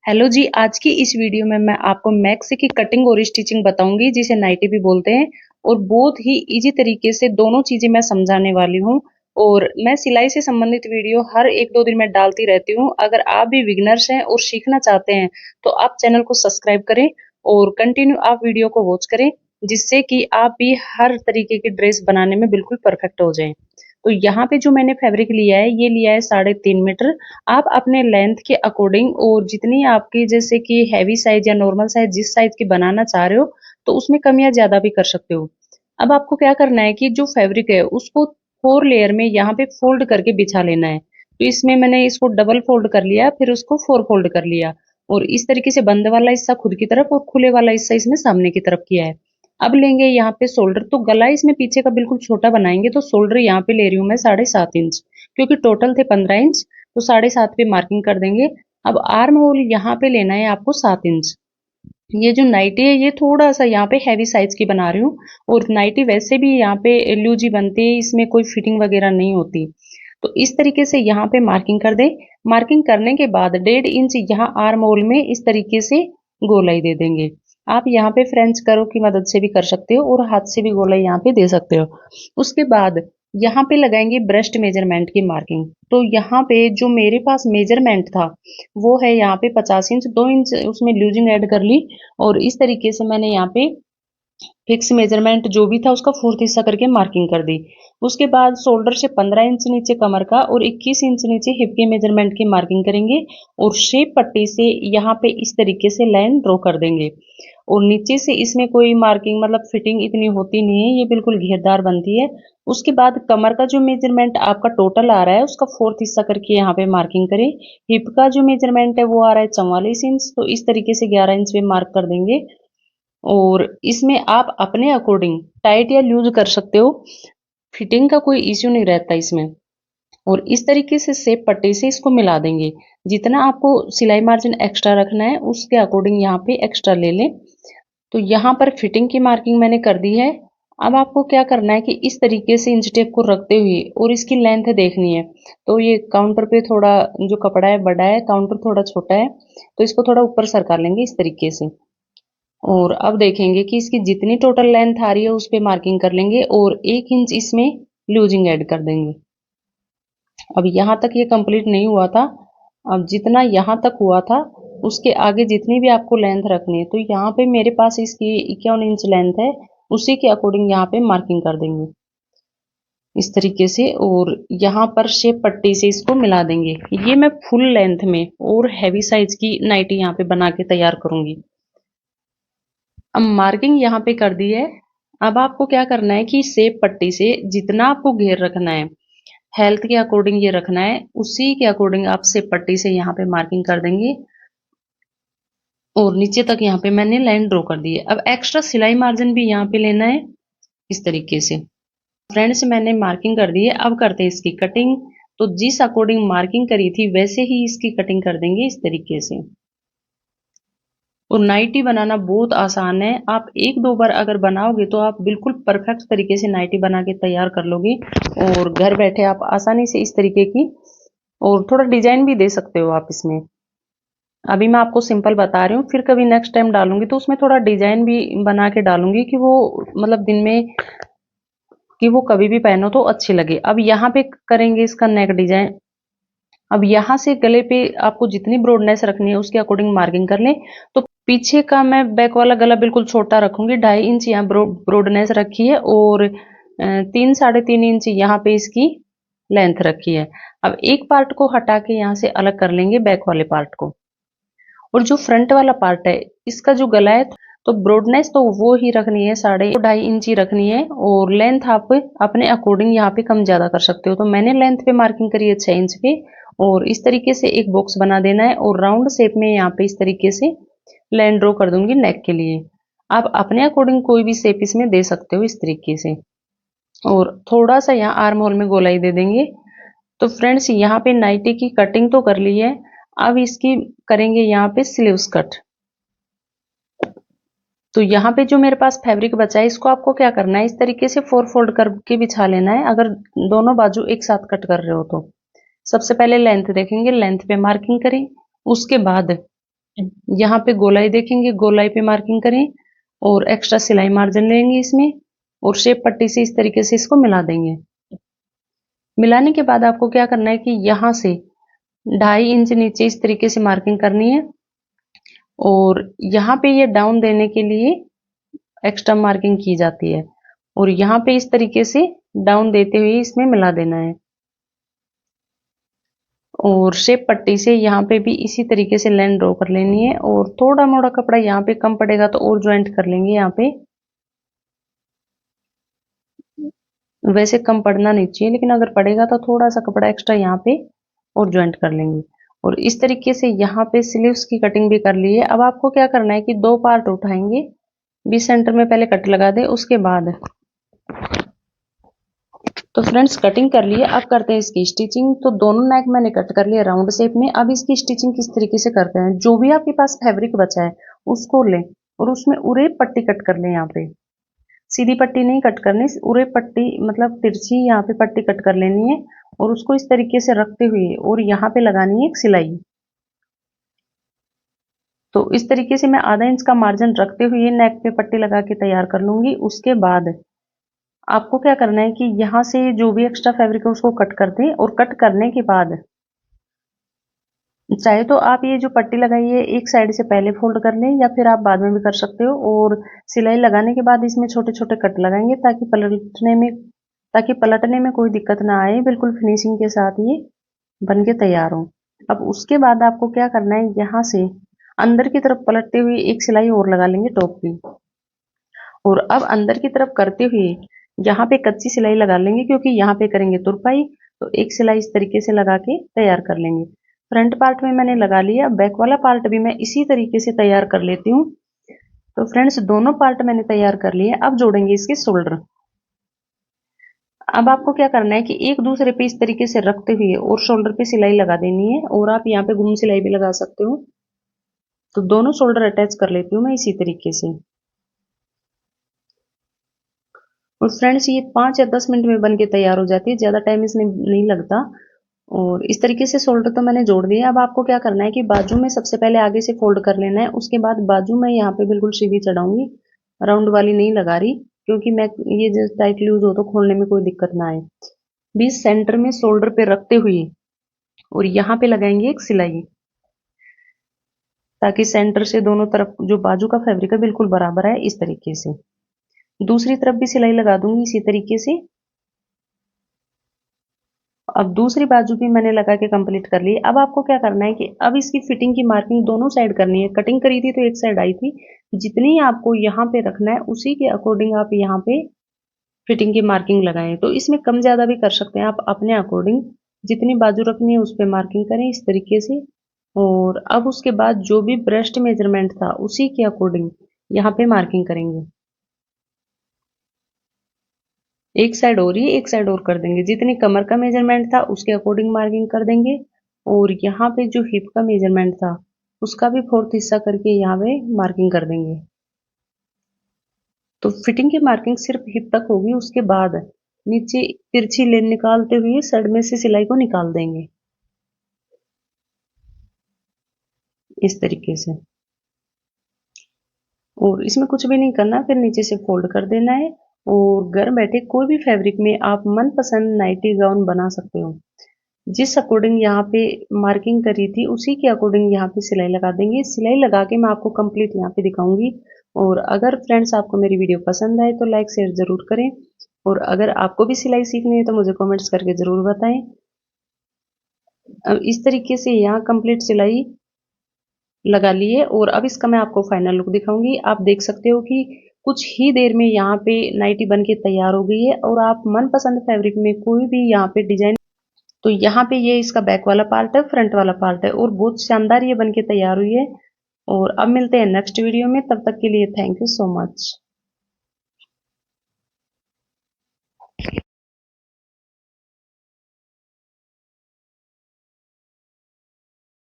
Hello जी, आज की इस वीडियो में मैं आपको मैक्स की कटिंग और स्टिचिंग बताऊंगी जिसे नाइटी भी बोलते हैं। और बहुत ही इजी तरीके से दोनों चीजें मैं समझाने वाली हूँ। और मैं सिलाई से संबंधित वीडियो हर एक दो दिन में डालती रहती हूँ। अगर आप भी बिगनर्स हैं और सीखना चाहते हैं तो आप चैनल को सब्सक्राइब करें और कंटिन्यू आप वीडियो को वॉच करें, जिससे कि आप भी हर तरीके की ड्रेस बनाने में बिल्कुल परफेक्ट हो जाएं। तो यहाँ पे जो मैंने फैब्रिक लिया है, ये लिया है 3.5 मीटर। आप अपने लेंथ के अकॉर्डिंग और जितनी आपकी जैसे कि हैवी साइज या नॉर्मल साइज जिस साइज की बनाना चाह रहे हो, तो उसमें कम या ज्यादा भी कर सकते हो। अब आपको क्या करना है कि जो फैब्रिक है उसको 4 लेयर में यहाँ पे फोल्ड करके बिछा लेना है। तो इसमें मैंने इसको डबल फोल्ड कर लिया, फिर उसको 4 फोल्ड कर लिया। और इस तरीके से बंद वाला हिस्सा खुद की तरफ और खुले वाला हिस्सा इसमें सामने की तरफ किया है। अब लेंगे यहाँ पे शोल्डर। तो गला इसमें पीछे का बिल्कुल छोटा बनाएंगे, तो शोल्डर यहाँ पे ले रही हूँ मैं 7.5 इंच, क्योंकि टोटल थे 15 इंच। तो 7.5 पे मार्किंग कर देंगे। अब आर्म होल यहाँ पे लेना है आपको 7 इंच। ये जो नाइटी है ये थोड़ा सा यहाँ पे हैवी साइज की बना रही हूँ। और नाइटी वैसे भी यहाँ पे लूज ही बनती है, इसमें कोई फिटिंग वगैरह नहीं होती। तो इस तरीके से यहाँ पे मार्किंग कर दे। मार्किंग करने के बाद 1.5 इंच यहाँ आर्म होल में इस तरीके से गोलाई दे देंगे। आप यहाँ पे फ्रेंच करो की मदद से भी कर सकते हो और हाथ से भी गोलाई यहाँ पे दे सकते हो। उसके बाद यहाँ पे लगाएंगे ब्रेस्ट मेजरमेंट की मार्किंग। तो यहाँ पे जो मेरे पास मेजरमेंट था वो है यहाँ पे 50 इंच, 2 इंच उसमें लूजिंग ऐड कर ली। और इस तरीके से मैंने यहाँ पे फिक्स मेजरमेंट जो भी था उसका फोर्थ हिस्सा करके मार्किंग कर दी। उसके बाद शोल्डर से 15 इंच नीचे कमर का और 21 इंच नीचे हिप के मेजरमेंट की मार्किंग करेंगे। और शेप पट्टी से यहाँ पे इस तरीके से लाइन ड्रॉ कर देंगे। और नीचे से इसमें कोई मार्किंग मतलब फिटिंग इतनी होती नहीं है, ये बिल्कुल घेरदार बनती है। उसके बाद कमर का जो मेजरमेंट आपका टोटल आ रहा है उसका फोर्थ हिस्सा करके यहाँ पे मार्किंग करें। हिप का जो मेजरमेंट है वो आ रहा है 44 इंच, तो इस तरीके से 11 इंच पे मार्क कर देंगे। और इसमें आप अपने अकॉर्डिंग टाइट या लूज कर सकते हो, फिटिंग का कोई इश्यू नहीं रहता इसमें। और इस तरीके से सेप पट्टी से इसको मिला देंगे। जितना आपको सिलाई मार्जिन एक्स्ट्रा रखना है उसके अकॉर्डिंग यहाँ पे एक्स्ट्रा ले लें। तो यहाँ पर फिटिंग की मार्किंग मैंने कर दी है। अब आपको क्या करना है कि इस तरीके से इंच टेप को रखते हुए और इसकी लेंथ देखनी है। तो ये काउंटर पे थोड़ा जो कपड़ा है बड़ा है, काउंटर थोड़ा छोटा है, तो इसको थोड़ा ऊपर सरका लेंगे इस तरीके से। और अब देखेंगे कि इसकी जितनी टोटल लेंथ आ रही है उस पे मार्किंग कर लेंगे और 1 इंच इसमें लूजिंग ऐड कर देंगे। अब यहाँ तक ये कंप्लीट नहीं हुआ था। अब जितना यहाँ तक हुआ था उसके आगे जितनी भी आपको लेंथ रखनी है, तो यहाँ पे मेरे पास इसकी 51 इंच लेंथ है, उसी के अकॉर्डिंग यहाँ पे मार्किंग कर देंगे इस तरीके से। और यहाँ पर शेप पट्टी से इसको मिला देंगे। ये मैं फुल लेंथ में और हैवी साइज की नाइटी यहाँ पे बना के तैयार करूंगी। अब मार्किंग यहाँ पे कर दी है। अब आपको क्या करना है कि सेप पट्टी से जितना आपको घेर रखना है, हेल्थ के अकॉर्डिंग ये रखना है, उसी के अकॉर्डिंग आप सेप पट्टी से यहाँ पे मार्किंग कर देंगे। और नीचे तक यहाँ पे मैंने लाइन ड्रॉ कर दी है। अब एक्स्ट्रा सिलाई मार्जिन भी यहाँ पे लेना है इस तरीके से। फ्रेंड्स मैंने मार्किंग कर दी है, अब करते हैं इसकी कटिंग। तो जिस अकॉर्डिंग मार्किंग करी थी वैसे ही इसकी कटिंग कर देंगे इस तरीके से। और नाइटी बनाना बहुत आसान है, आप एक दो बार अगर बनाओगे तो आप बिल्कुल परफेक्ट तरीके से नाइटी बना के तैयार कर लोगे। और घर बैठे आप आसानी से इस तरीके की और थोड़ा डिजाइन भी दे सकते हो आप इसमें। अभी मैं आपको सिंपल बता रही हूँ, फिर कभी नेक्स्ट टाइम डालूंगी तो उसमें थोड़ा डिजाइन भी बना के डालूंगी कि वो मतलब दिन में कि वो कभी भी पहनो तो अच्छी लगे। अब यहाँ पे करेंगे इसका नेक डिजाइन। अब यहाँ से गले पे आपको जितनी ब्रॉडनेस रखनी है उसके अकॉर्डिंग मार्किंग कर लें। तो पीछे का मैं बैक वाला गला बिल्कुल छोटा रखूंगी, 2.5 इंच यहाँ ब्रॉडनेस रखी है और 3 साढ़े 3 इंच यहाँ पे इसकी लेंथ रखी है। अब एक पार्ट को हटा के यहाँ से अलग कर लेंगे बैक वाले पार्ट को। और जो फ्रंट वाला पार्ट है इसका जो गला है, तो ब्रॉडनेस तो वो ही रखनी है, 2.5 इंच ही रखनी है। और लेंथ आप अपने अकॉर्डिंग यहाँ पे कम ज्यादा कर सकते हो। तो मैंने लेंथ पे मार्किंग करी है 6 इंच पे। और इस तरीके से एक बॉक्स बना देना है और राउंड शेप में यहाँ पे इस तरीके से लाइन ड्रॉ कर दूंगी नेक के लिए। आप अपने अकॉर्डिंग कोई भी शेप इसमें दे सकते हो इस तरीके से। और थोड़ा सा यहाँ आर्म होल में गोलाई दे देंगे। तो फ्रेंड्स यहाँ पे नाइटी की कटिंग तो कर ली है, अब इसकी करेंगे यहाँ पे स्लीव्स कट। तो यहाँ पे जो मेरे पास फैब्रिक बचा है इसको आपको क्या करना है, इस तरीके से 4 फोल्ड करके बिछा लेना है अगर दोनों बाजू एक साथ कट कर रहे हो तो। सबसे पहले लेंथ देखेंगे, लेंथ पे मार्किंग करें। उसके बाद यहाँ पे गोलाई देखेंगे, गोलाई पे मार्किंग करें और एक्स्ट्रा सिलाई मार्जिन लेंगे इसमें और शेप पट्टी से इस तरीके से इसको मिला देंगे। मिलाने के बाद आपको क्या करना है कि यहाँ से 2.5 इंच नीचे इस तरीके से मार्किंग करनी है और यहाँ पे ये डाउन देने के लिए एक्स्ट्रा मार्किंग की जाती है और यहाँ पे इस तरीके से डाउन देते हुए इसमें मिला देना है और शेप पट्टी से यहाँ पे भी इसी तरीके से लाइन ड्रॉ कर लेनी है और थोड़ा मोड़ा कपड़ा यहाँ पे कम पड़ेगा तो और ज्वाइंट कर लेंगे। यहाँ पे वैसे कम पड़ना नहीं चाहिए लेकिन अगर पड़ेगा तो थोड़ा सा कपड़ा एक्स्ट्रा यहाँ पे और ज्वाइंट कर लेंगे और इस तरीके से यहाँ पे स्लीव्स की कटिंग भी कर ली है। अब आपको क्या करना है कि 2 पार्ट उठाएंगे, बीच सेंटर में पहले कट लगा दे, उसके बाद तो फ्रेंड्स कटिंग कर लिए। अब करते हैं इसकी स्टिचिंग। तो दोनों नेक मैंने कट कर लिया राउंड शेप में। अब इसकी स्टिचिंग किस तरीके से करते हैं, जो भी आपके पास फैब्रिक बचा है उसको लें और उसमें उरे पट्टी कट कर लें। यहाँ पे सीधी पट्टी नहीं कट करनी, उरे पट्टी मतलब तिरछी यहाँ पे पट्टी कट कर लेनी है और उसको इस तरीके से रखते हुए और यहाँ पे लगानी है एक सिलाई। तो इस तरीके से मैं आधा इंच का मार्जिन रखते हुए नेक पे पट्टी लगा के तैयार कर लूंगी। उसके बाद आपको क्या करना है कि यहाँ से जो भी एक्स्ट्रा फैब्रिक है उसको कट कर दें और कट करने के बाद चाहे तो आप ये जो पट्टी लगाई है एक साइड से पहले फोल्ड कर लें या फिर आप बाद में भी कर सकते हो और सिलाई लगाने के बाद इसमें छोटे छोटे कट लगाएंगे ताकि पलटने में कोई दिक्कत ना आए, बिल्कुल फिनिशिंग के साथ ये बन के तैयार हो। अब उसके बाद आपको क्या करना है, यहाँ से अंदर की तरफ पलटते हुए एक सिलाई और लगा लेंगे टॉप की और अब अंदर की तरफ करते हुए यहाँ पे कच्ची सिलाई लगा लेंगे क्योंकि यहाँ पे करेंगे तुरपाई। तो एक सिलाई इस तरीके से लगा के तैयार कर लेंगे। फ्रंट पार्ट में मैंने लगा लिया, बैक वाला पार्ट भी मैं इसी तरीके से तैयार कर लेती हूँ। तो फ्रेंड्स दोनों पार्ट मैंने तैयार कर लिए। अब जोड़ेंगे इसके शोल्डर। अब आपको क्या करना है कि एक दूसरे पे इस तरीके से रखते हुए और शोल्डर पे सिलाई लगा देनी है और आप यहाँ पे घूम सिलाई भी लगा सकते हो। तो दोनों शोल्डर अटैच कर लेती हूँ मैं इसी तरीके से। और फ्रेंड्स ये 5 या 10 मिनट में बन के तैयार हो जाती है, ज़्यादा टाइम इसमें नहीं लगता। और इस तरीके से शोल्डर तो मैंने जोड़ दिया। अब आपको क्या करना है कि बाजू में सबसे पहले आगे से फोल्ड कर लेना है, उसके बाद बाजू में यहाँ पे बिल्कुल सीधी चढ़ाऊंगी, राउंड वाली नहीं लगा रही क्योंकि मैं ये जो टाइट लूज हो तो खोलने में कोई दिक्कत ना आए। बीच सेंटर में शोल्डर पे रखते हुए और यहाँ पे लगाएंगे एक सिलाई ताकि सेंटर से दोनों तरफ जो बाजू का फैब्रिक है बिल्कुल बराबर है। इस तरीके से दूसरी तरफ भी सिलाई लगा दूंगी इसी तरीके से। अब दूसरी बाजू भी मैंने लगा के कंप्लीट कर ली। अब आपको क्या करना है कि अब इसकी फिटिंग की मार्किंग दोनों साइड करनी है। कटिंग करी थी तो एक साइड आई थी, जितनी आपको यहाँ पे रखना है उसी के अकॉर्डिंग आप यहाँ पे फिटिंग की मार्किंग लगाएं। तो इसमें कम ज्यादा भी कर सकते हैं आप अपने अकॉर्डिंग, जितनी बाजू रखनी है उस पर मार्किंग करें इस तरीके से। और अब उसके बाद जो भी ब्रेस्ट मेजरमेंट था उसी के अकॉर्डिंग यहाँ पे मार्किंग करेंगे। एक साइड और ही एक साइड और कर देंगे, जितनी कमर का मेजरमेंट था उसके अकॉर्डिंग मार्किंग कर देंगे और यहाँ पे जो हिप का मेजरमेंट था उसका भी फोर्थ हिस्सा करके यहाँ पे मार्किंग कर देंगे। तो फिटिंग की मार्किंग सिर्फ हिप तक होगी, उसके बाद नीचे तिरछी लेन निकालते हुए साइड में से सिलाई को निकाल देंगे इस तरीके से। और इसमें कुछ भी नहीं करना, फिर नीचे से फोल्ड कर देना है और घर बैठे कोई भी फैब्रिक में आप मनपसंद नाइटी गाउन बना सकते हो। जिस अकॉर्डिंग यहाँ पे मार्किंग करी थी उसी के अकॉर्डिंग यहाँ पे सिलाई लगा देंगे। सिलाई लगा के मैं आपको कंप्लीट यहाँ पे दिखाऊंगी। और अगर फ्रेंड्स आपको मेरी वीडियो पसंद आए तो लाइक शेयर जरूर करें और अगर आपको भी सिलाई सीखनी है तो मुझे कमेंट्स करके जरूर बताएं। अब इस तरीके से यहाँ कंप्लीट सिलाई लगा लिए और अब इसका मैं आपको फाइनल लुक दिखाऊंगी। आप देख सकते हो कि कुछ ही देर में यहाँ पे नाइटी बन के तैयार हो गई है और आप मनपसंद फैब्रिक में कोई भी यहाँ पे डिजाइन। तो यहाँ पे ये इसका बैक वाला पार्ट है, फ्रंट वाला पार्ट है और बहुत शानदार ये बन के तैयार हुई है। और अब मिलते हैं नेक्स्ट वीडियो में, तब तक के लिए थैंक यू सो मच।